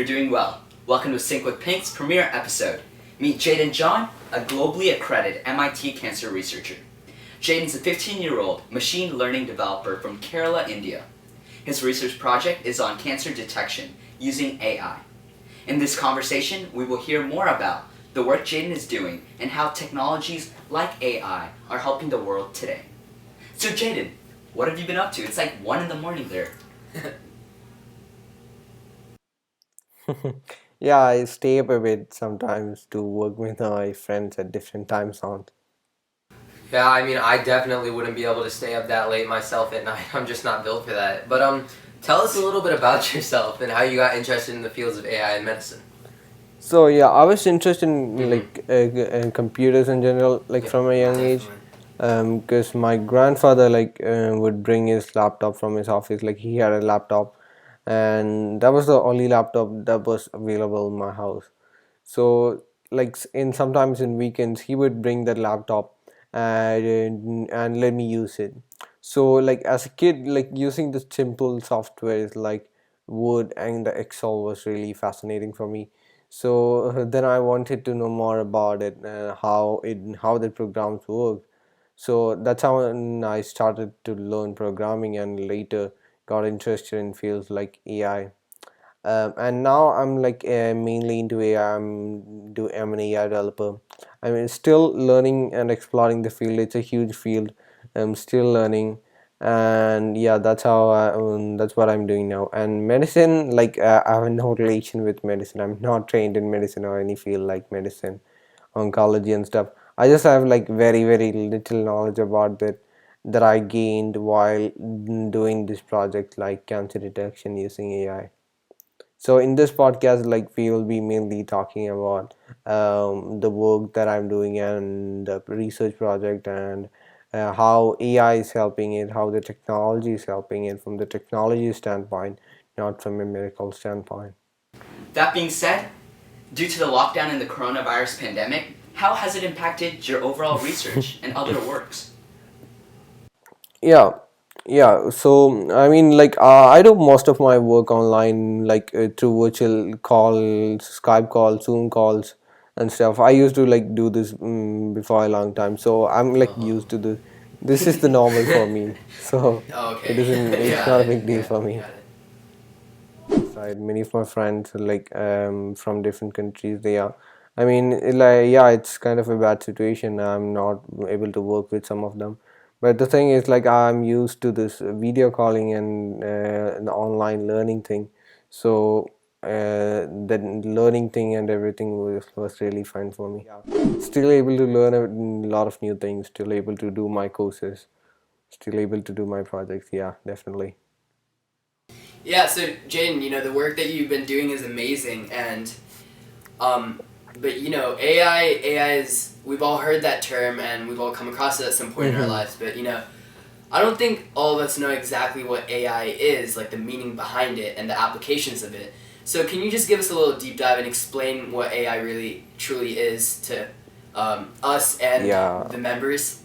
you're doing well. Welcome to Sync with Pync's premiere episode. Meet Jaiden John, a globally accredited MIT cancer researcher. Jaiden's a 15-year-old machine learning developer from Kerala, India. His research project is on cancer detection using AI. In this conversation, we will hear more about the work Jaiden is doing and how technologies like AI are helping the world today. So Jaiden, what have you been up to? It's like 1 in the morning there. Yeah, I stay up a bit sometimes to work with my friends at different time zones. Yeah, I mean, I definitely wouldn't be able to stay up that late myself at night. I'm just not built for that. But tell us a little bit about yourself and how you got interested in the fields of AI and medicine. So yeah, I was interested in Mhm. in computers in general, like Yeah, from a young age, definitely. because my grandfather would bring his laptop from his office. Like he had a laptop, and that was the only laptop that was available in my house. So in sometimes in weekends he would bring that laptop and let me use it. So like as a kid, like using the simple softwares like Word and the Excel was really fascinating for me. So then I wanted to know more about it, how the programs work. So that's how I started to learn programming and later got interested in fields like AI. And now I'm mainly into AI. I'm an AI developer. I mean, still learning and exploring the field. It's a huge field. I'm still learning, and yeah, that's what I'm doing now. And medicine, I have no relation with medicine. I'm not trained in medicine or any field like medicine, oncology and stuff. I just have like very little knowledge about that I gained while doing this project like cancer detection using AI. So in this podcast, like we will be mainly talking about the work that I'm doing and the research project and how AI is helping it, how the technology is helping it from the technology standpoint, not from a medical standpoint. That being said, due to the lockdown and the coronavirus pandemic, how has it impacted your overall research and other works? Yeah, yeah. So I mean, I do most of my work online, through virtual calls, Skype calls, Zoom calls, and stuff. I used to like do this before a long time, so I'm like Oh. used to this. This is the normal for me, so it Okay. isn't. It's Got not a it. big deal for me. Got it. Side, many of my friends from different countries. They are. I mean, yeah, it's kind of a bad situation. I'm not able to work with some of them. But the thing is, like, I'm used to this video calling and the online learning thing. So the learning thing and everything was really fine for me. Yeah. Still able to learn a lot of new things. Still able to do my courses. Still able to do my projects. Yeah, definitely. Yeah, so Jaden, the work that you've been doing is amazing, and but AI is, we've all heard that term and we've all come across it at some point in our Mm-hmm. lives, but I don't think all of us know exactly what AI is, like the meaning behind it and the applications of it. So can you just give us a little deep dive and explain what AI really truly is to us and Yeah. the members?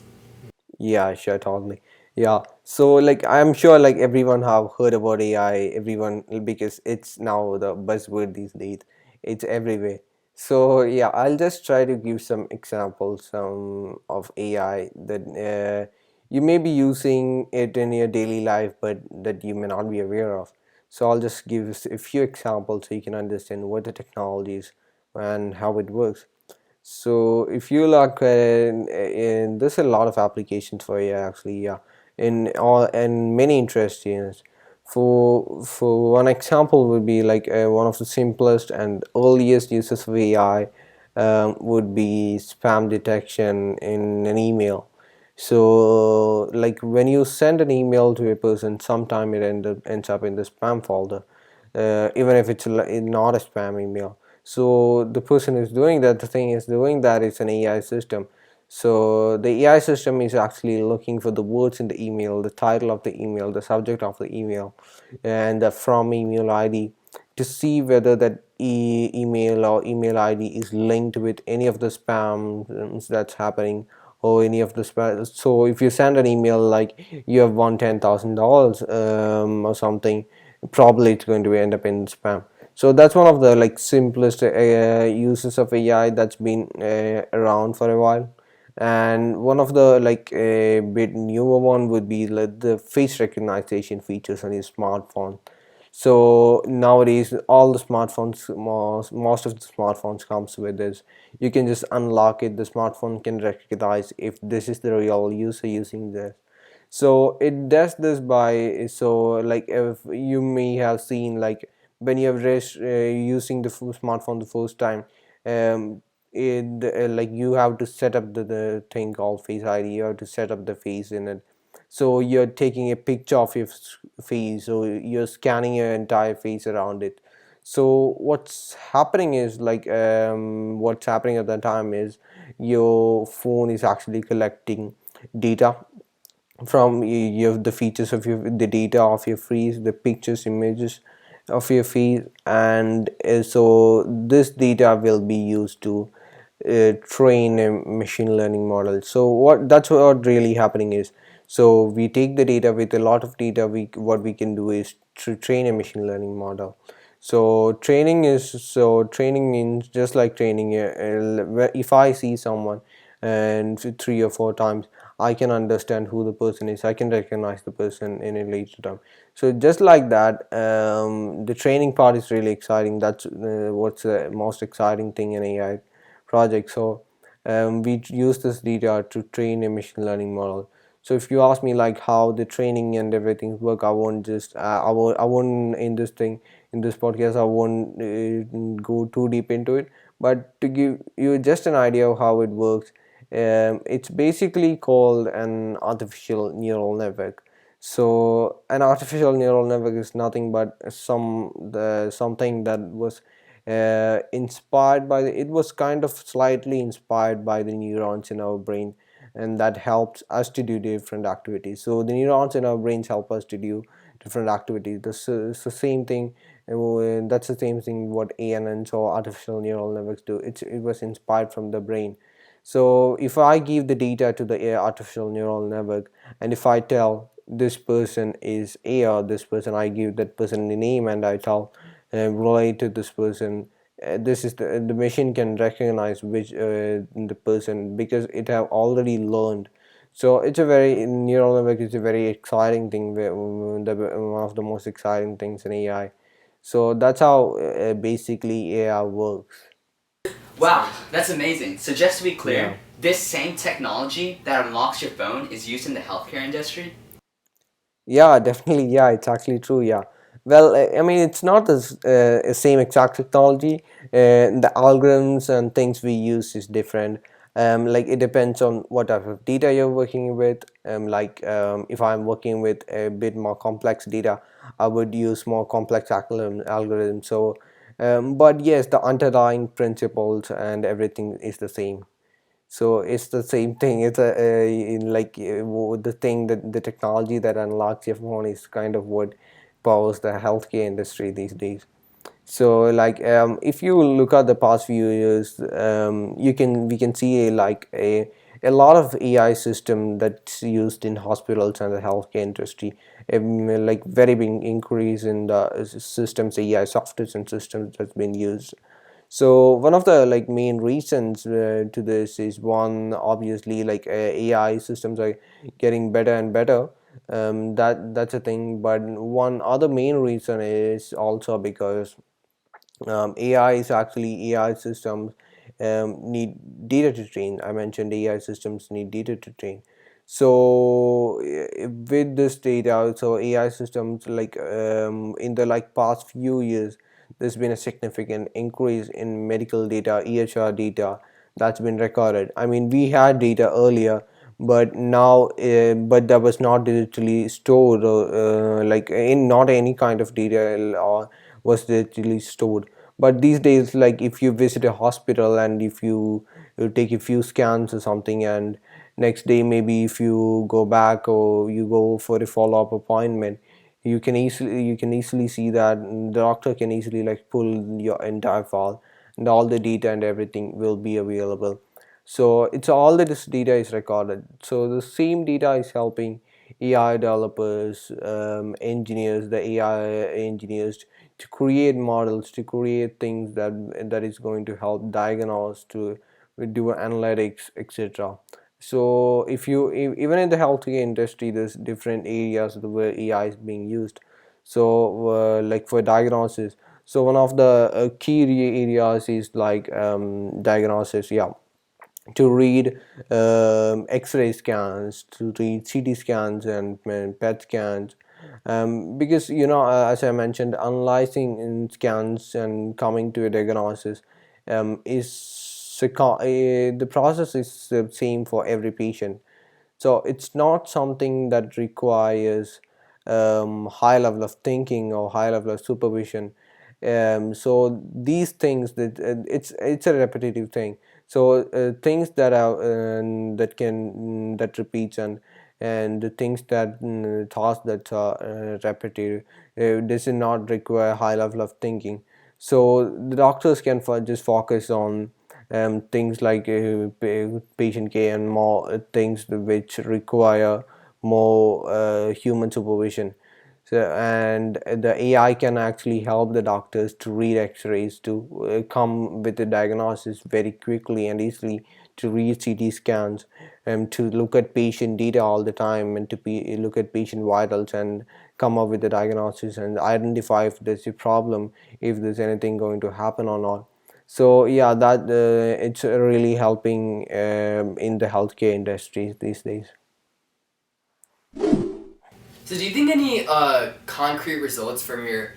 Yeah, sure, totally. Yeah. So I'm sure like everyone have heard about AI, everyone because it's now the buzzword these days. It's everywhere. So yeah, I'll just try to give some examples of AI that you may be using it in your daily life, but that you may not be aware of. So I'll just give a few examples so you can understand what the technology is and how it works. So if you look there's a lot of applications for AI actually, yeah, in all and many interest areas. For one example would be one of the simplest and earliest uses of AI would be spam detection in an email. So like when you send an email to a person, sometime ends up in the spam folder, even if it's not a spam email. So the person is doing that, the thing is doing that is an AI system. So the AI system is actually looking for the words in the email, the title of the email, the subject of the email, and the from email ID to see whether that email or email ID is linked with any of the spams that's happening or any of the spam. So if you send an email like you have won $10,000 or something, probably it's going to end up in spam. So that's one of the like simplest uses of AI that's been around for a while. And one of the like a bit newer one would be like the face recognition features on your smartphone. So nowadays all the smartphones, most of the smartphones comes with this. You can just unlock it, the smartphone can recognize if this is the real user using this. So it does this by, so like if you may have seen like when you have using the smartphone the first time, um like you have to set up the thing called face ID. You have to set up the face in it. So you're taking a picture of your face, so you're scanning your entire face around it. So what's happening at that time is your phone is actually collecting data from you have the features of your the data of your face, the pictures, images of your face. And so this data will be used to train a machine learning model. So what really happening is, so we take the data. With a lot of data, we what we can do is to train a machine learning model. So training means just like training if I see someone and 3 or 4 times, I can understand who the person is. I can recognize the person in a later time. So just like that, the training part is really exciting. That's what's the most exciting thing in AI project. So we use this data to train a machine learning model. So if you ask me like how the training and everything work, I won't just I won't in this thing, in this podcast, I won't go too deep into it. But to give you just an idea of how it works, it's basically called an artificial neural network. So an artificial neural network is nothing but something that was inspired by it was kind of slightly inspired by the neurons in our brain, and that helps us to do different activities. So the neurons in our brains help us to do different activities. It's the same thing. That's the same thing what ANNs or artificial neural networks do. It was inspired from the brain. So if I give the data to the artificial neural network, and if I tell this person is A, or this person, I give that person the name, and I tell relate to this person, this is the machine can recognize which the person, because it have already learned. So it's a very neural network is a very exciting thing, one of the most exciting things in AI. So that's how basically AI works. Wow, that's amazing. So just to be Yeah. clear, this same technology that unlocks your phone is used in the healthcare industry? Yeah, definitely. Yeah, it's actually true. Yeah. Well, I mean, it's not the same exact technology. The algorithms and things we use is different. Like it depends on what type of data you're working with. If I'm working with a bit more complex data, I would use more complex algorithms. So, but yes, the underlying principles and everything is the same. So it's the same thing. It's the thing that the technology that unlocks your phone is kind of what powers the healthcare industry these days. So if you look at the past few years, you can we can see a lot of AI system that's used in hospitals and the healthcare industry. Like very big increase in the systems, AI softwares and systems that's been used. So one of the like main reasons to this is, one, obviously, AI systems are getting better and better. That's a thing. But one other main reason is also because AI systems need data to train. I mentioned AI systems need data to train. So with this data, so AI systems in the past few years, there's been a significant increase in medical data, EHR data that's been recorded. I mean, we had data earlier, but now but that was not digitally stored, or in not any kind of data or was digitally stored. But these days, like if you visit a hospital and if you take a few scans or something, and next day maybe if you go back or you go for a follow-up appointment, you can easily see that the doctor can easily like pull your entire file, and all the data and everything will be available. So it's all that this data is recorded. So the same data is helping AI developers, engineers, the AI engineers to create models, to create things that is going to help diagnose, to do analytics, etc. So if you even in the healthcare industry, there's different areas where AI is being used. So like for diagnosis, so one of the key areas is like diagnosis, yeah, to read X-ray scans, to read CT scans and PET scans, because as I mentioned, analyzing in scans and coming to a diagnosis the process is the same for every patient. So it's not something that requires high level of thinking or high level of supervision. So these things that it's a repetitive thing. So things that are that repeats, and the things that tasks that are repetitive, does not require high level of thinking. So the doctors can just focus on things like patient care and more things which require more human supervision. So, and the AI can actually help the doctors to read X-rays, to come with the diagnosis very quickly and easily, to read CT scans, and to look at patient data all the time, and to look at patient vitals and come up with the diagnosis and identify if there's a problem, if there's anything going to happen or not. So yeah, that it's really helping in the healthcare industry these days. So, do you think any concrete results from your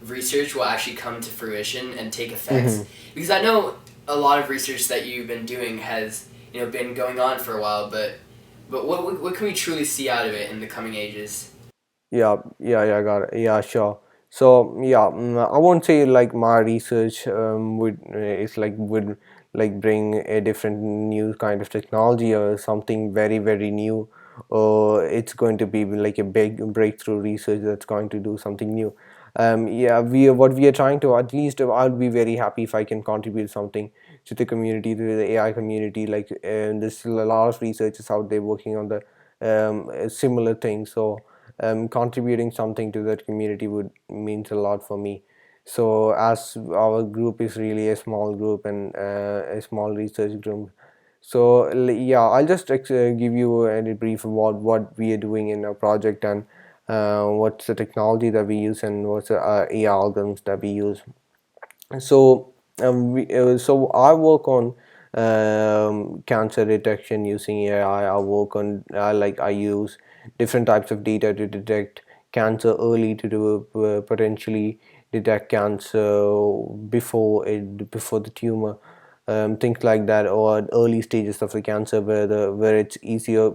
research will actually come to fruition and take effects? Because I know a lot of research that you've been doing has been going on for a while, but what can we truly see out of it in the coming ages? Yeah, yeah, got it. Yeah, sure. So yeah, I won't say like my research would is like would like bring a different new kind of technology or something very new, or it's going to be like a big breakthrough research that's going to do something new. Yeah, what we are trying to, at least I'll be very happy if I can contribute something to the community, to the AI community. Like there's a lot of researchers out there working on the similar things. So contributing something to that community would means a lot for me. So as our group is really a small group and a small research group, so yeah, I'll just give you a brief about what we are doing in our project, and what's the technology that we use, and what's the AI algorithms that we use. So so I work on cancer detection using AI. I work on I use different types of data to detect cancer early, to do potentially detect cancer before the tumor, things like that, or early stages of the cancer where it's easier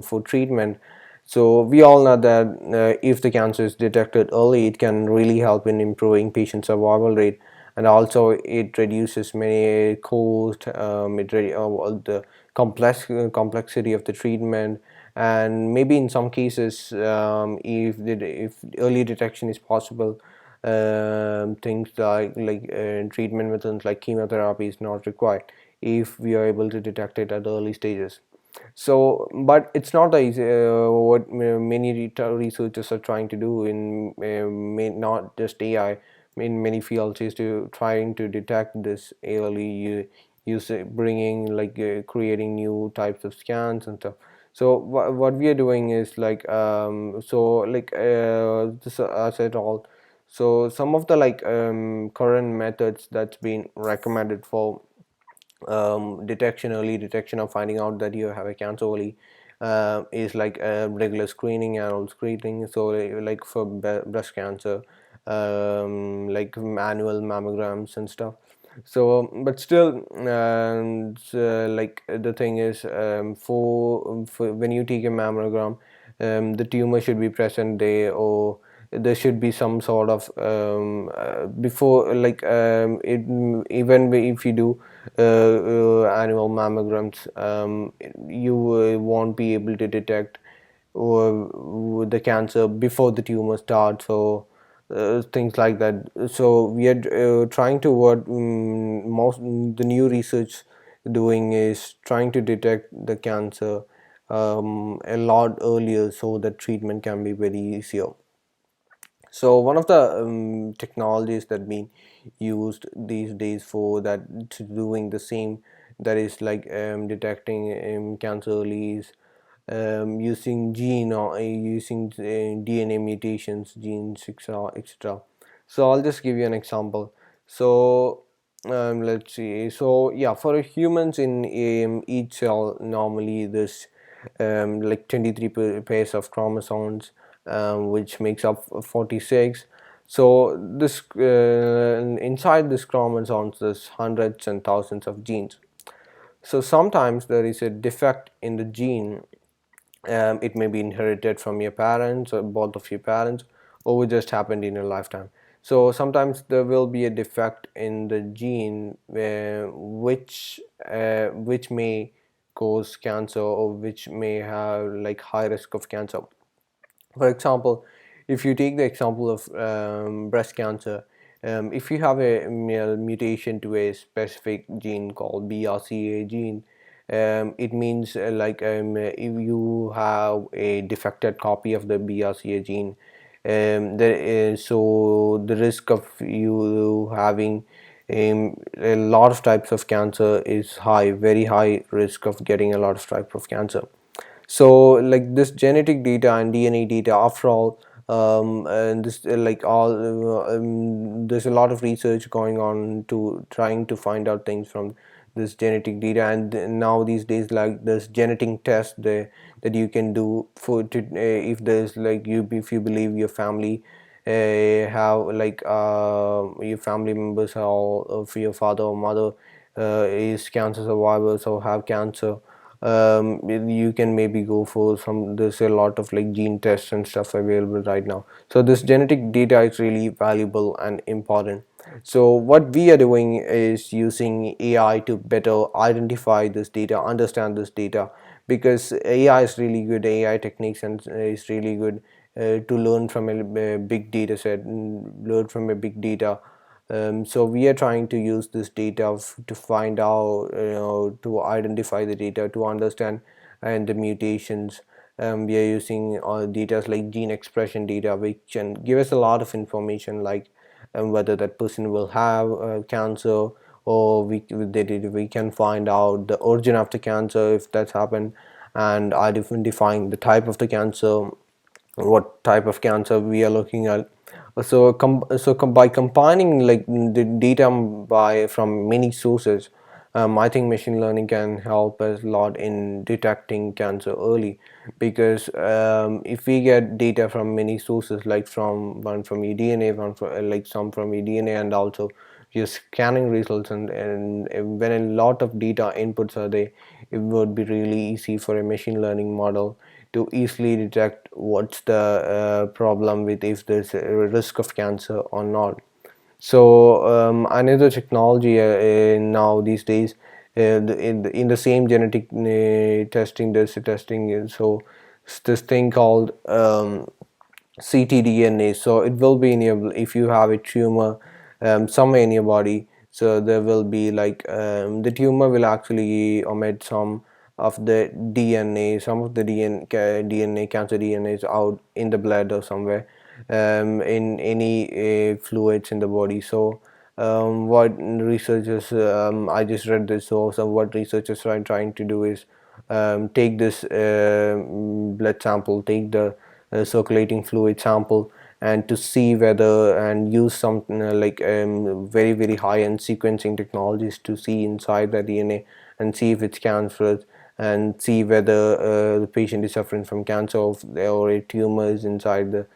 for treatment. So we all know that if the cancer is detected early, it can really help in improving patient survival rate, and also it reduces many cost. The complexity of the treatment, and maybe in some cases, if early detection is possible, things treatment methods like chemotherapy is not required if we are able to detect it at early stages. So but it's not easy, what many researchers are trying to do in not just AI, in many fields, is to trying to detect this early, use bringing creating new types of scans and stuff. So what we are doing is this as I told, so some of the current methods that's been recommended for detection, early detection of finding out that you have a cancer early, is regular screening, annual screening. So like for breast cancer, annual mammograms and stuff. So but still, the thing is, for when you take a mammogram, the tumor should be present there, or there should be some sort of before even if you do annual mammograms, you won't be able to detect the cancer before the tumor starts, or things like that. So we are trying to, what most the new research doing is trying to detect the cancer a lot earlier, so that treatment can be very easier. So one of the technologies that being used these days for that to doing the same, that is like detecting cancer early, is using gene or using DNA mutations, genes, etc., etc. So I'll just give you an example. So let's see. So yeah, for humans in each cell, normally there's like 23 pairs of chromosomes, which makes up 46. So this inside this chromosomes, there's hundreds and thousands of genes. So sometimes there is a defect in the gene. It may be inherited from your parents or both of your parents, or it just happened in your lifetime. So sometimes there will be a defect in the gene which may cause cancer, or which may have like high risk of cancer. For example, if you take the example of breast cancer, if you have a mutation to a specific gene called BRCA gene, it means if you have a defected copy of the BRCA gene, so the risk of you having a lot of types of cancer is high, very high risk of getting a lot of types of cancer. So like this genetic data and DNA data, after all, and this like all there's a lot of research going on to trying to find out things from this genetic data. And now these days, like there's genetic test there that you can do for to if there's like you if you believe your family have like your family members are all of your father or mother is cancer survivors or have cancer. You can maybe go for some, there's a lot of like gene tests and stuff available right now. So this genetic data is really valuable and important. So what we are doing is using AI to better identify this data, understand this data, because AI is really good, AI techniques and is really good to learn from a big data set, learn from a big data. So we are trying to use this data to find out, to identify the data, to understand and the mutations. We are using data like gene expression data, which can give us a lot of information, like whether that person will have cancer, or we can find out the origin of the cancer if that's happened, and identifying the type of the cancer, what type of cancer we are looking at. So by combining like the data by from many sources, I think machine learning can help us a lot in detecting cancer early, because if we get data from many sources, like from one from your DNA, one from like some from your DNA, and also your scanning results, and when a lot of data inputs are there, it would be really easy for a machine learning model to easily detect what's the problem with, if there's a risk of cancer or not. So another technology now these days, in the same genetic testing, there's a testing, so it's this thing called ctDNA. So it will be in your, if you have a tumor somewhere in your body, so there will be like the tumor will actually omit some of the DNA, some of the DNA, cancer DNA is out in the blood or somewhere, in any fluids in the body. So what researchers, I just read this, so what researchers are trying to do is take this blood sample, take the circulating fluid sample, and to see whether, and use some very very high end sequencing technologies to see inside the DNA and see if it's cancerous, and see whether the patient is suffering from cancer, or a tumor is inside the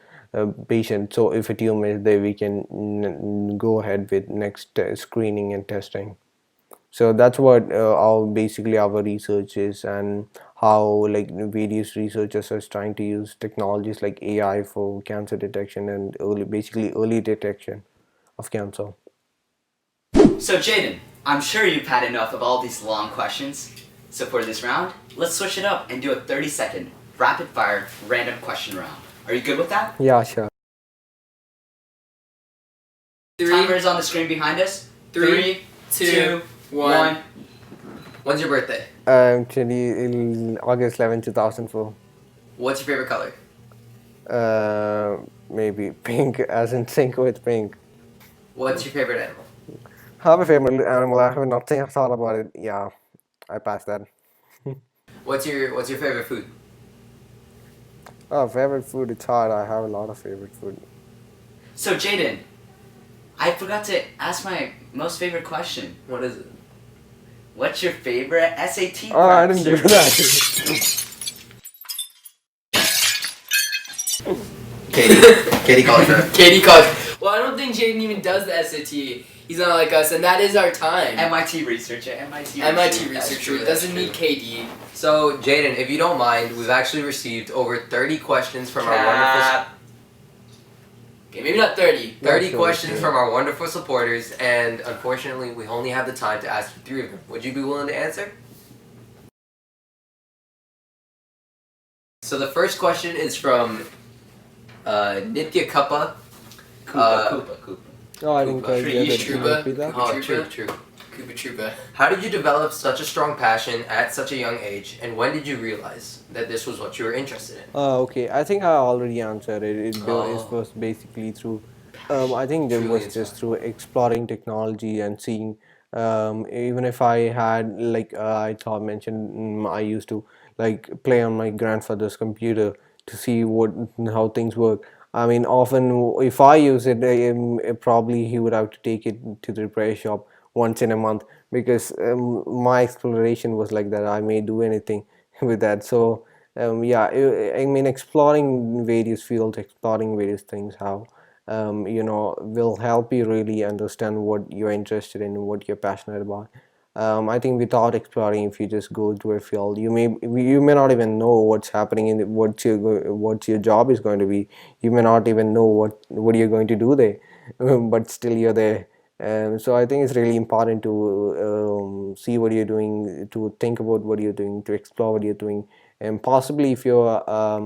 patient. So if a tumor is there, we can go ahead with next screening and testing. So that's what our basically our research is, and how like various researchers are trying to use technologies like AI for cancer detection and basically early detection of cancer. So Jaiden, I'm sure you've had enough of all these long questions. So for this round, let's switch it up and do a 30-second rapid fire random question round. Are you good with that? Yeah, sure. Timer is on the screen behind us. Three, two, one. When's your birthday? Actually, in August 11, 2004. What's your favorite color? maybe Pync, as in sync with Pync. What's your favorite animal? Have a favorite animal? I have not thought about it. Yeah, I passed that. What's your favorite food? Oh, favorite food, it's hard. I have a lot of favorite food. So Jaiden, I forgot to ask my most favorite question. What is it? What's your favorite SAT Oh, I didn't prep do service? that. Katie called her. Katie calls. Well, I don't think Jaiden even does the SAT. He's not like us, and that is our time. MIT researcher. MIT MIT That's researcher true, that's doesn't true. need KD. So, Jaiden, if you don't mind, we've actually received over 30 questions from our wonderful... Cap. Okay, maybe not 30. 30 Sure, questions sure. from our wonderful supporters, and unfortunately, we only have the time to ask you 3 of them. Would you be willing to answer? So the first question is from Nitya Kappa. Koopa. Oh, I didn't quite get it. Can you Truba. repeat that? Oh, Koopa true, Troopa. true. Koopa Troopa. How did you develop such a strong passion at such a young age, and when did you realize that this was what you were interested in? Okay, I think I already answered it. It Oh. was basically through, I think it Truly was just inspiring. through exploring technology and seeing, even if I had, like I thought mentioned, I used to like play on my grandfather's computer to see how things work. I mean, often if I use it, probably he would have to take it to the repair shop once in a month because my exploration was like that. I may do anything with that. So yeah, I mean, exploring various fields, exploring various things, how will help you really understand what you're interested in and what you're passionate about. I think without exploring, if you just go to a field, you may not even know what's happening in what your job is going to be. You may not even know what you're going to do there, but still you're there. So I think it's really important to see what you're doing, to think about what you're doing, to explore what you're doing, and possibly if you're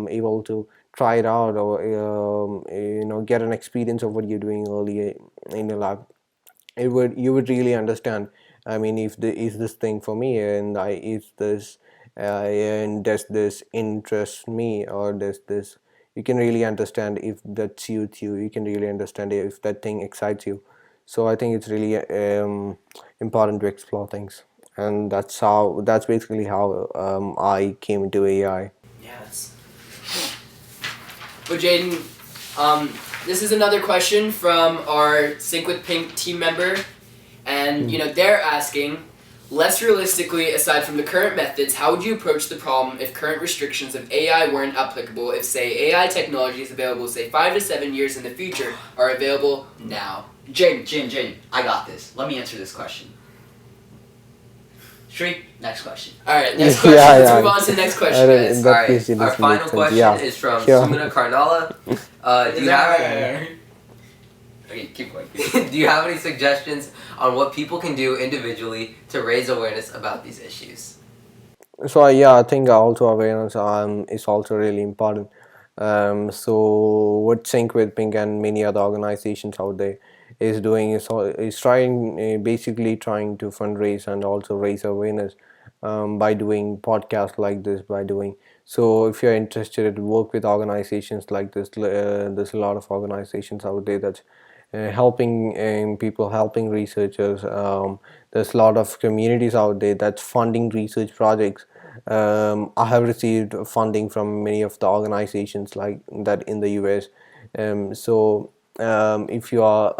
able to try it out or get an experience of what you're doing early in your life, you would really understand. I mean, if the is this thing for me, and I is this and does this interest me, or does this, you can really understand if that suits you. You can really understand if that thing excites you. So I think it's really important to explore things, and that's basically how I came into AI. Yes. Well, Jaiden, this is another question from our Sync with Pink team member, and they're asking, less realistically, aside from the current methods, how would you approach the problem if current restrictions of AI weren't applicable? If, say, AI technology is available, say, 5 to 7 years in the future, are available now? Jaiden, I got this. Let me answer this question. Shri, next question. All right, next question. Yeah, Let's yeah. move on to the next I question, don't- guys. that Alright, case it our doesn't final make sense. question Yeah, is from sure. Sumina Karnala. Do you have Okay, keep going. do you have any suggestions on what people can do individually to raise awareness about these issues? So yeah, I think also awareness is also really important. So what Sync with Pink and many other organizations out there is doing is trying basically trying to fundraise and also raise awareness by doing podcasts like this. By doing so, if you're interested, work with organizations like this. There's a lot of organizations out there that's helping people, helping researchers. There's a lot of communities out there that's funding research projects. I have received funding from many of the organizations like that in the US. If you are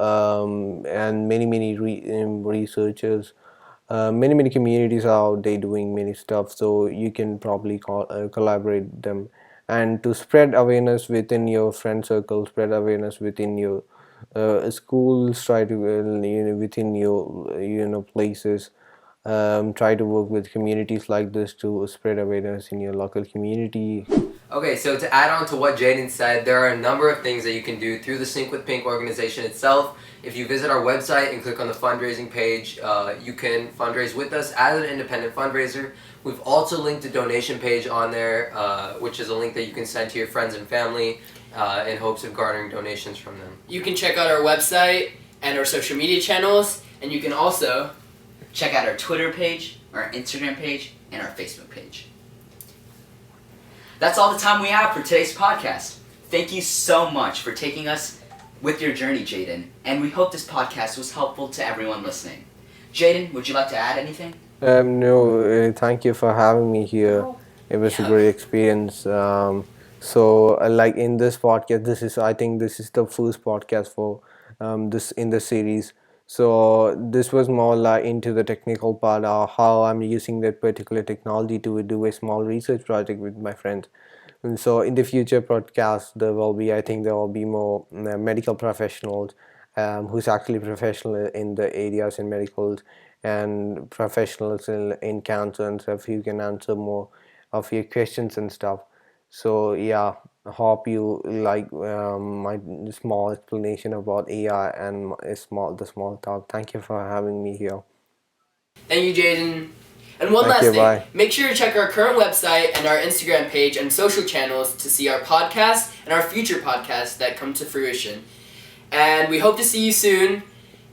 and many researchers, many communities are out there doing many stuff, so you can probably collaborate them, and to spread awareness within your friend circle, spread awareness within your schools, try to within your places, try to work with communities like this to spread awareness in your local community. Okay, so to add on to what Jaiden said, there are a number of things that you can do through the Sync with Pink organization itself. If you visit our website and click on the fundraising page, you can fundraise with us as an independent fundraiser. We've also linked a donation page on there, which is a link that you can send to your friends and family in hopes of garnering donations from them. You can check out our website and our social media channels, and you can also Check out our Twitter page, our Instagram page, and our Facebook page. That's all the time we have for today's podcast. Thank you so much for taking us with your journey, Jaiden, and we hope this podcast was helpful to everyone listening. Jaiden, would you like to add anything? No, thank you for having me here. It was a Yeah. great experience. Like in this podcast, I think this is the first podcast for this in the series. So this was more like into the technical part of how I'm using that particular technology to do a small research project with my friends. And so in the future podcast, I think there will be more medical professionals who's actually professional in the areas in medicals and professionals in cancer and stuff. You can answer more of your questions and stuff. So yeah, I hope you like my small explanation about AI and the small talk. Thank you for having me here. Thank you, Jaiden. And one Thank last you, thing, bye. make sure to check our current website and our Instagram page and social channels to see our podcast and our future podcasts that come to fruition. And we hope to see you soon.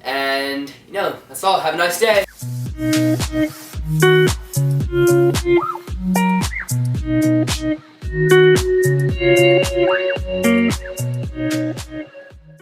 And, that's all. Have a nice day.